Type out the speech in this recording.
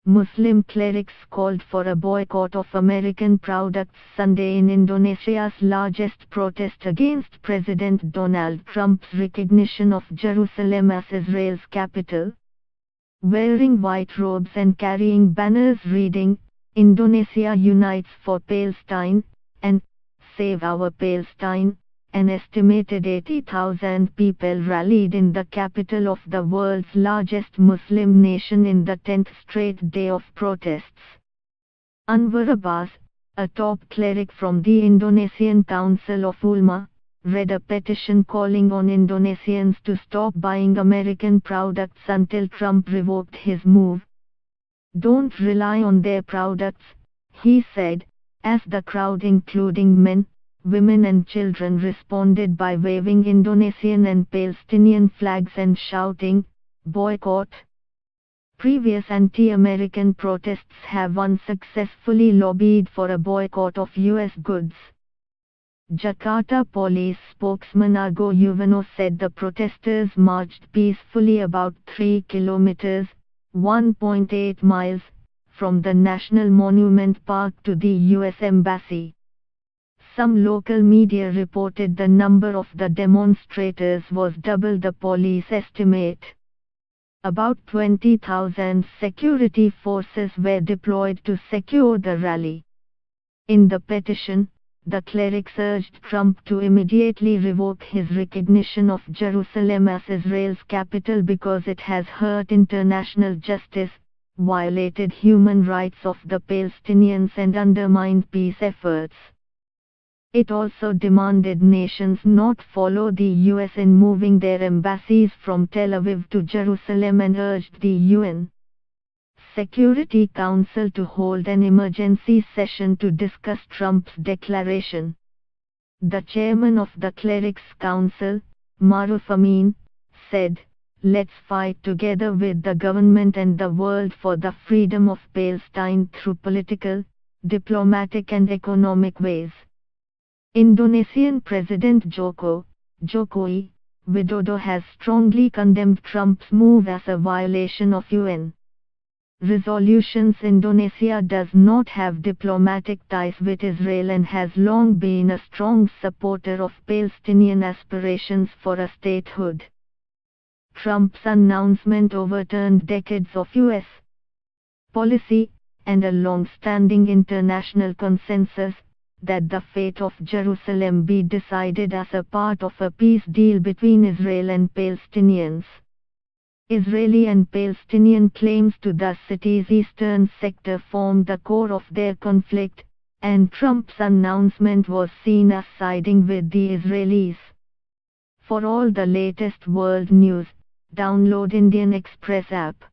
Muslim clerics called for a boycott of American products Sunday in Indonesia's largest protest against President Donald Trump's recognition of Jerusalem as Israel's capital. Wearing white robes and carrying banners reading, "Indonesia Unites for Palestine," and "Save Our Palestine," an estimated 80,000 people rallied in the capital of the world's largest Muslim nation in the 10th straight day of protests. Anwar Abbas, a top cleric from the Indonesian Council of Ulama, read a petition calling on Indonesians to stop buying American products until Trump revoked his move. "Don't rely on their products," he said, as the crowd, including men, women and children, responded by waving Indonesian and Palestinian flags and shouting, "Boycott." Previous anti-American protests have unsuccessfully lobbied for a boycott of U.S. goods. Jakarta police spokesman Argo Yuwono said the protesters marched peacefully about 3 kilometers, 1.8 miles, from the National Monument Park to the U.S. Embassy. Some local media reported the number of the demonstrators was double the police estimate. About 20,000 security forces were deployed to secure the rally. In the petition, the clerics urged Trump to immediately revoke his recognition of Jerusalem as Israel's capital because it has hurt international justice, violated human rights of the Palestinians and undermined peace efforts. It also demanded nations not follow the US in moving their embassies from Tel Aviv to Jerusalem and urged the UN Security Council to hold an emergency session to discuss Trump's declaration. The chairman of the Clerics Council, Maruf Amin, said, "Let's fight together with the government and the world for the freedom of Palestine through political, diplomatic and economic ways." Indonesian President Joko Widodo has strongly condemned Trump's move as a violation of UN resolutions. Indonesia does not have diplomatic ties with Israel and has long been a strong supporter of Palestinian aspirations for a statehood. Trump's announcement overturned decades of US policy and a long-standing international consensus that the fate of Jerusalem be decided as a part of a peace deal between Israel and Palestinians. Israeli and Palestinian claims to the city's eastern sector formed the core of their conflict, and Trump's announcement was seen as siding with the Israelis. For all the latest world news, download Indian Express app.